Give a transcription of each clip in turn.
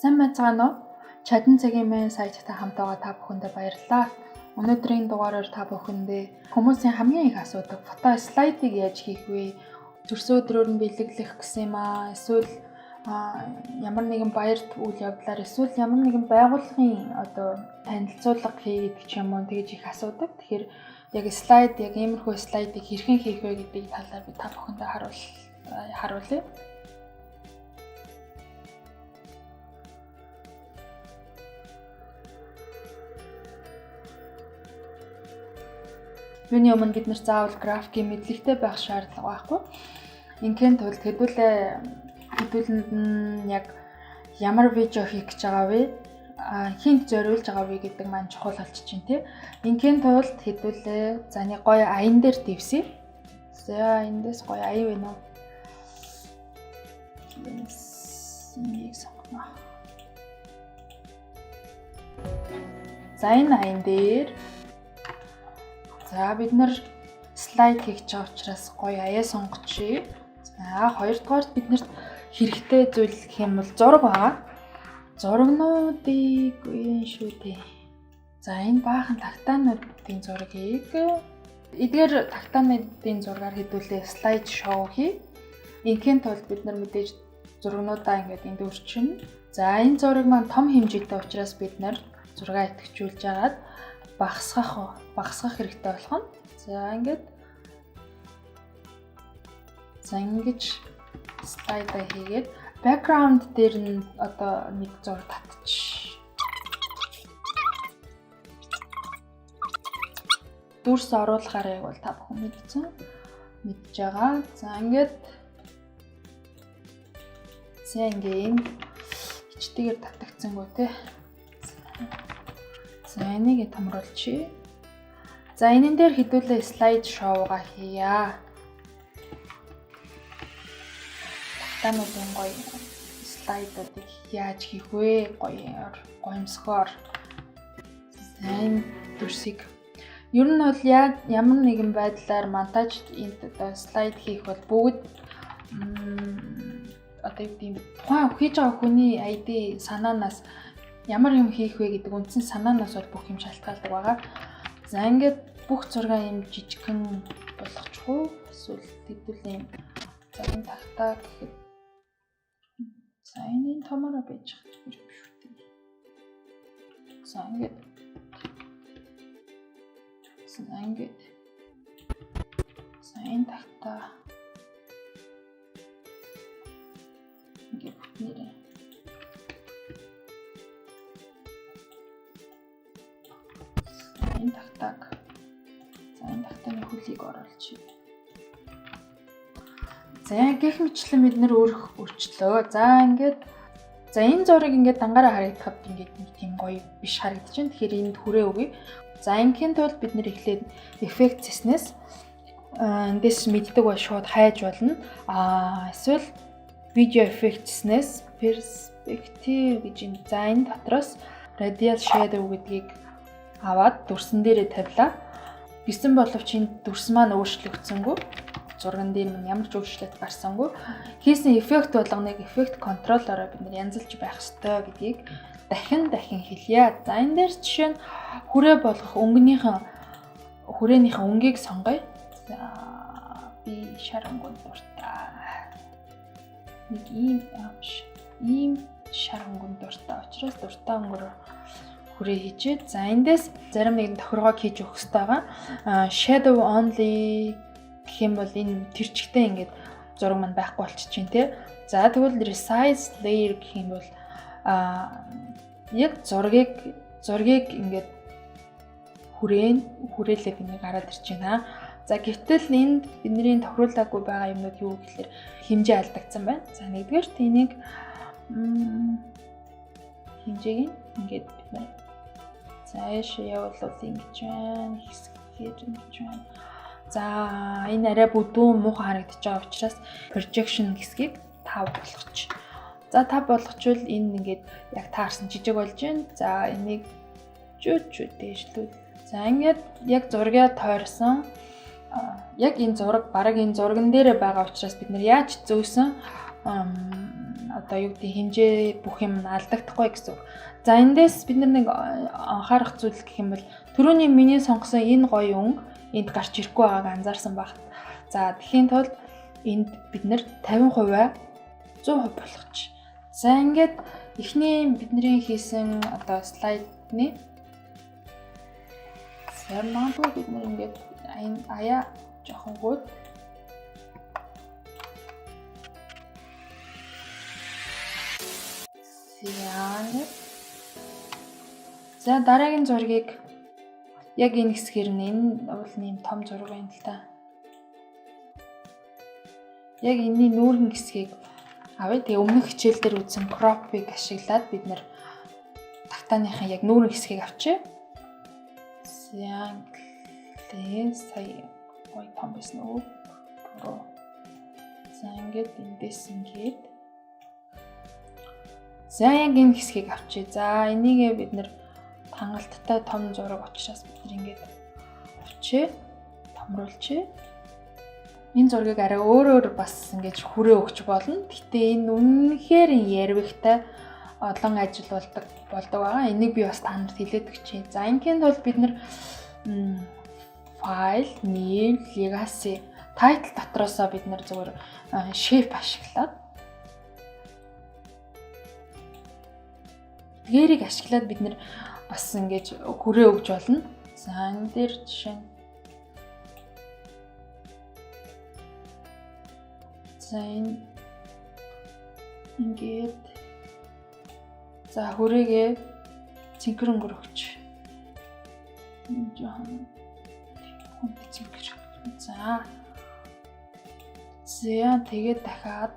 Сайн байцгаана уу? Чадан цагийн мэн сайттай хамтаага та бүхэндээ баярлалаа. Өнөөдрийн дугаараар та бүхэндээ хүмүүсийн хамгийн их асуудаг фото слайдыг яаж хийх вэ? Төрсөн өдрөөр нь бэлэглэх гэсэн юм аа. Эсвэл ямар нэгэн баярт үйл явдлаар эсвэл ямар нэгэн байгууллагын танилцуулга хийгээд ч юм уу тэгж их асуудаг. Тэгэхээр яг слайд яг иймэрхүү слайдыг хэрхэн хийх вэ гэдэг талаар би та бүхэндээ харуулъя. Юуны өмнө бид нэр заавал графикийн мэдлэгтэй байх шаардлага байхгүй. Ингийн тулд хэдүүлэнд нь яг ямар видео хийх гэж байгаа вэ? Хинт зориулж байгаа вэ гэдэг маань чухал болчих чинь тий. Ингийн тулд хэдүүлээ заны гоё аян дээр дэвсэе. За эндээс гоё аян байна уу? Энийг сонгоно. За энэ аян дээр за бид нар слайд хийж байгаа учраас гоё аяа сонгочихъя. За хоёрдугаарт биднэрт хэрэгтэй зүйл гэх юм бол зураг байгаа. Зурагнуудыг үеийн шүү дээ. За энэ баахан тагтаануудын зургийг эдгээр тагтаануудын зургаар хэдүүлээ слайд шоу хий. Ингийн тулд бид нар мэдээж зурагнуудаа ингээд энд өрчинө. За энэ зураг маань том хэмжээтэй учраас бид нар зургаа идэвхжүүлж агаад багасгах хэрэгтэй болох нь. За ингэж слайдаа хийгээд background дээр нь нэг зураг татчих. Дүрс оруулахаар яг бол та бүхэн мэдж байгаа. За ингээд энэ хичтэйгээр татагдсангүй те. За энийг томруулчихъя. За энэн дээр хэдүүлээ слайд шоуга хийя. Тагтаануудын гоё слайдуудыг яаж хийх вэ? Гоёмсгоор. За энэ дүрсийг ер нь бол ямар нэгэн байдлаар монтаж слайд хийх бол бүгд тухайн хийж байгаа хүний ID санаанаас ямар юм хийх вэ гэдэг үндсэн санаанаас бол бүх юм шалтгаалдаг байгаа. За ингээд бүх зургаа юм жижигхэн болгочих уу? Эсвэл хэдүүлээ юм цагийн тагтаа гэхэд за энэ томороо байж хэрэг биш үү? За ингээд энэ тагтаа ингээд бүтнээрээ энэ тагтааны хөлийг оруулчих. За гэх мэтлэн бид нэр өөрчлөө. За энэ зургийг ингээд дангаараа харагдахад ингээд нэг тийм гоё биш харагдаж байна. Тэгэхээр энд хүрээ өгье. За ингийн тулд бид нэр эхлээд эффект хийснээс эндээс мэддэг бол шууд хайж болно. Эсвэл видео эффект хийснээс perspective гэж энэ за энэ дотроос radial shadow гэдгийг аваад дүрсэн дээрээ тавилаа. Гэсэн боловч энэ дүрс маань өөрчлөгдсөнгүй. Зурган дээр минь ямар ч өөрчлөлт гарсангүй. Хийсэн эффект болгоныг эффект контроллороо бид нар янзалж байх ёстой гэдгийг дахин хэлье. За энэ дээр жишээ нь хүрээ болгох хүрээнийхэн өнгийг сонгоё. За би шар өнгөнд дуртай. Нэг ийм шар өнгөнд дуртай. Учираас дуртай өнгөөр хүрээ хийжээ. За эндээс зарим нэгэн тохиргоог хийж өгөх хэрэгтэй байгаа. Shadow only гэх юм бол энэ тэр чигтээ ингээд зураг маань байхгүй болчихжин тий. За тэгвэл resize layer гэх юм бол яг зургийг ингээд хүрээлээд ингээд гараад ирж байна. За гэвтэл энд бидний тохируулаагүй байгаа юмнууд юу гэхээр хэмжээ алдагдсан байна. За нэгдүгээрт энийг хэмжээг ингээд бид нэ цааш явуулвал ингэж байна. Хэсгээр ингэж байна. За энэ арай бүдүүн муухай харагдаж байгаа учраас projection хэсгийг 5 болгочих. За 5 болгочвол энэ ингээд яг таарсан жижиг болж байна. За энийг чүт дээшлүүл. За ингээд яг зургийг тойрсон. Яг энэ зураг бараг энэ зурган дээрээ байгаа учраас бид нар яаж зөөсөн одоо юу гэдэг хэмжээ бүх юм алдагдахгүй гэсэн. За эндээс бид нэг анхаарах зүйл гэх юм бол түрүүний миний сонгосон энэ гоё өнгө энд гарч ирэхгүй байгааг анзаарсан баг. За тэгэхээр тулд энд бид нэр 50% 100% болгоч. За ингээд эхний бидний хийсэн одоо слайдны магадгүй бид нэр ингээд аяа жоохон гууд за дараагийн зургийг яг энэ хэсгээр нь энэ бол нэм том зураг байна л та. Яг энэний нүүрэн хэсгийг авъя. Тэгээ өмнөх хичээл дээр үзсэн crop-ыг ашиглаад бид нэр тагтааныхаа яг нүүрэн хэсгийг авчи. Сая ой том байсан уу? За ингээд эндээс ингээд. За яг энэ хэсгийг авчи. За энийгээ бид нэр хангалттай том зураг учраас бид нэр ингээд авчи. Томруулчи. Энэ зургийг арай өөрөөр бас ингэж хүрээ өгч болно. Гэтэ энэ үнэхээр ярвигтай олон ажил болдог байгаа. Энийг би бас та нарт хэлээд өгчээ. За ингийн тулд бид нэр файл, name, legacy, title дотроосоо бид нэр зөвхөн shape ашиглаад тэрийг ашиглаад бид нэр бас ингэж хүрээ өгч болно. За энэ дээр жишээ нь за ингээд за хүрээгээ цэнхэр өгч. Энэ жоохон цэнхэр. За тэгээд дахиад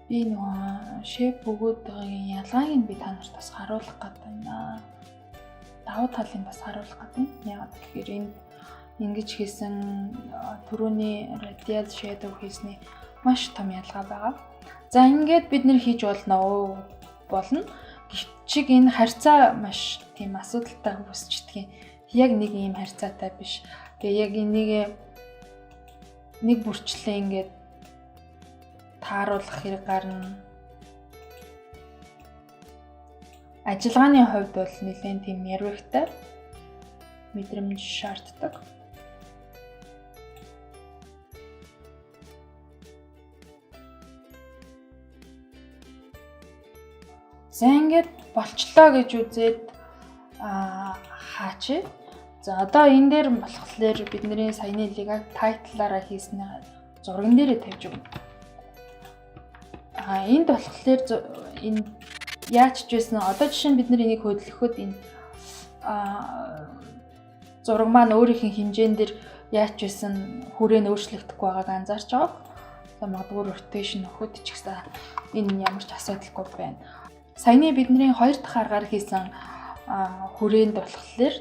би нөгөө shape өгөөд байгаагийн ялгааг нь би та нарт бас харуулах гэдэг байна. Давуу талыг бас харуулах гэдэг. Яагаад гэхээр энэ ингэж хийсэн түрүүний radial shadow хийсний маш том ялгаа байгаа. За ингээд бид нэр хийж болно. Гэвч энэ харьцаа маш тийм асуудалтай үүсчихдээ яг нэг ийм харьцаатай биш. Тэгээ яг энийг нэг бүрчлээ ингээд тааруулах хэрэг гарна. Ажиллагааны хувьд бол нэлээд тийм ярвигтай мэдрэмж шаарддаг. За ингээд болчлоо гэж үзээд хаач. За одоо энэ дээр болохоор бидний саяны title-аараа хийсэн зурган дээрээ тавьж өгнө. Энд болохоор энэ яаж ч байсан одоо жишээ нь бид нар энийг хөдөлгөхөд энэ зураг маань өөрийнх нь хэмжээнд дэр яаж ч байсан хүрээ нь өөрчлөгдөхгүй байгааг анзаарч байгаа. За магадгүй rotation нөхөд ч гэсэн энэ ямар ч асуудалгүй байна. Саяны бидний 2 дахь аргаар хийсэн хүрээнд болохоор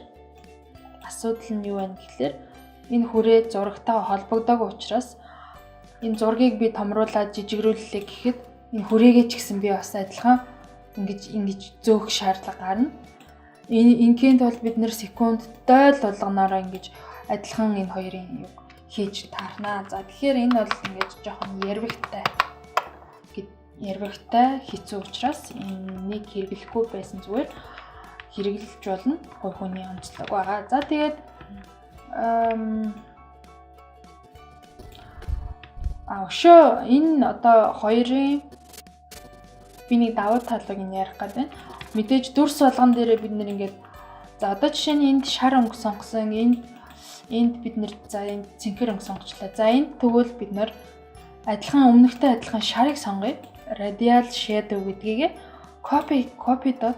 асуудал нь юу вэ гэхээр энэ хүрээ зурагтай холбогдоогүй учраас энэ зургийг би томруулаад жижигрүүллээ гэхэд энэ хүрээгээ ч гэсэн би бас адилхан ингэж зөөх шаардлага гарна. Ингийн тулд бид нэр секундтай л болгоноороо ингэж адилхан энэ хоёрын юг хийж таарнаа. За тэгэхээр энэ бол ингэж жоохон ярвигтай хэцүү учраас энийг хэрэглэхгүй байсан зүгээр хэрэглэж болно. Хувь хүний онцлог байгаа. За тэгээд өшөө энэ одоо хоёрын би нэг давуу талыг ярих гэдэг байна. Мэдээж дүрс болгон дээрээ бид нэр ингээд за одоо жишээ нь энд шар өнгө сонгосон, энд бид нэр за энд цэнхэр өнгө сонгочлаа. За энд тэгвэл бид нэр өмнөхтэй адилхан шарыг сонгоё. Radial shadow гэдгийг copy дот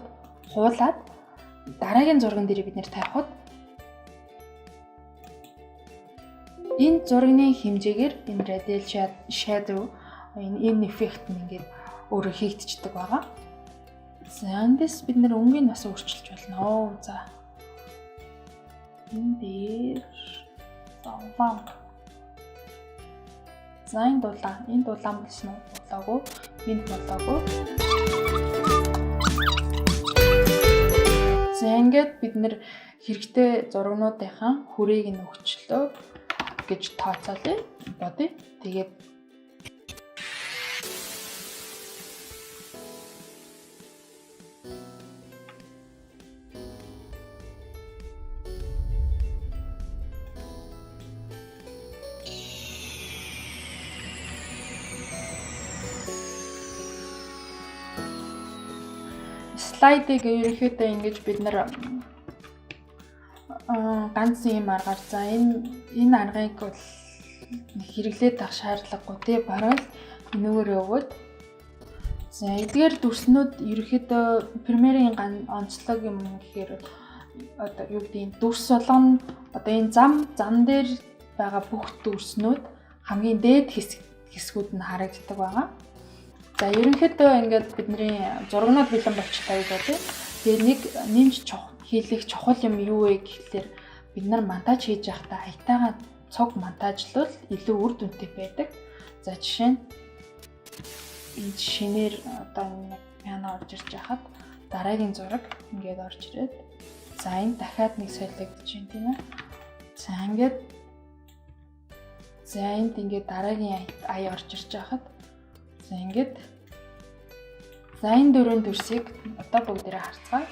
хуулаад дараагийн зурган дээр бид нэр тавихад энэ зургийн хэмжээгээр энэ radial shadow энэ эффект нь ингээд өөрөө хийгдчихдэг байгаа. За эндээс бид нэр өнгийг бас өөрчилж болно. За энэ дээр зовлон. За энэ дулаан болсон уу? Болоогүй. Энэ болоогүй. За ингээд бид нэр хэрэгтэй зурагнуудынхаа хүрээг нь өгчлөө гэж тооцоолъё. Бодъё. Тэгээд слайдыг ерөнхийдөө ингэж бид нар ганц юм аргаар за энэ аргыг бол хэрэглээд авах шаардлагагүй тий баруун энүүгээр өгөөд за эдгээр дүрснүүд ерөнхийдөө Premiere-ийн онцлог юм гэхээр одоо юу гэдэг дүрс болгоно одоо энэ зам дээр байгаа бүх дүрснүүд хамгийн дээд хэсгүүд нь харагддаг байгаа. За ерөнхийдөө ингээд бидний зурагнууд бэлэн болчихлоо гэж бодъё. Тэгээ нэмж хийх чухал юм юу вэ гэхлээр бид нар монтаж хийж байхдаа аятайгаа цог монтажлал илүү үр дүнтэй байдаг. За жишээ нь энэ шинээр одоо нэг пиано орж ирж байхад дараагийн зураг ингээд орж ирээд за энэ дахиад нэг солигдож байна тийм ээ. За ингээд за энд ингээд дараагийн ая орж ирж байхад за ингээд за энэ дөрвөн дүрсийг одоо бүгдээрээ харцгаая.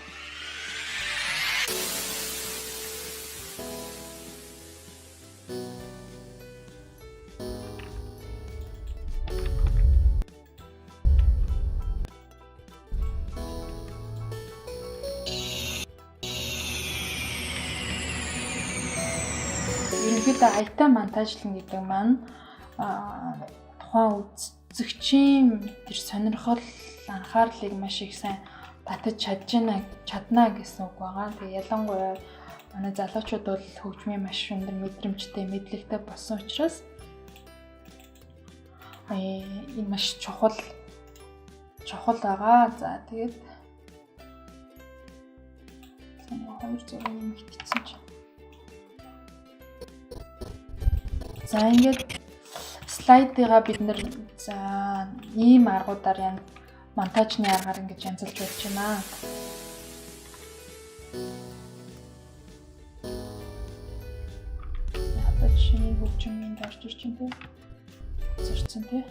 Ерөнхийдөө аятай монтажлан гэдэг маань тухайн үзэгчийн тэр сонирхол анхаарлыг маш их сайн татаж чадна гэсэн үг байгаа. Тэгээ ялангуяа манай залуучууд бол хөгжмийн маш өндөр мэдрэмжтэй, мэдлэгтэй болсон учраас энэ маш чухал байгаа. За тэгээд 200 юм хитцсэн чинь. За ингээд слайдыгаа бид нэр за ийм аргуудаар монтажны аргаар ингэж янзалж болж байна. Одоо чинь хөгжмөнд орж ирж байна тий. Зурцсан тий.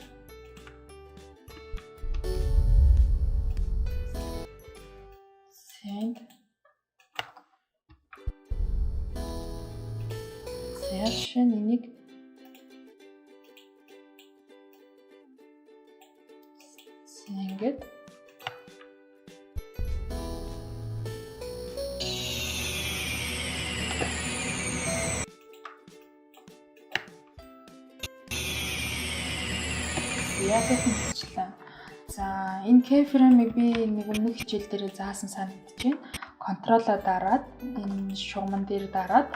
Send. Session энийг ингээд яагаад хэлчихлээ. За энэ keyframe-ыг би нэг өмнөх хичээл дээр заасан санагдчихэв. Контролоо дараад энэ шугамн дээр дараад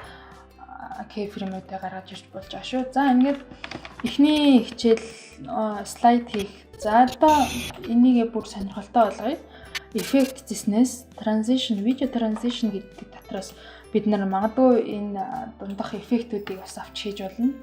keyframe-үүдээ гаргаж ирж болж байгаа шүү. За ингээд эхний хичээл слайд хийх. За одоо энийгээ бүр сонирхолтой болгоё. Effect зэснээс transition, video transition гэдэг дотроос бид нар магадгүй энэ дундах эффектүүдийг бас авч хийж болно.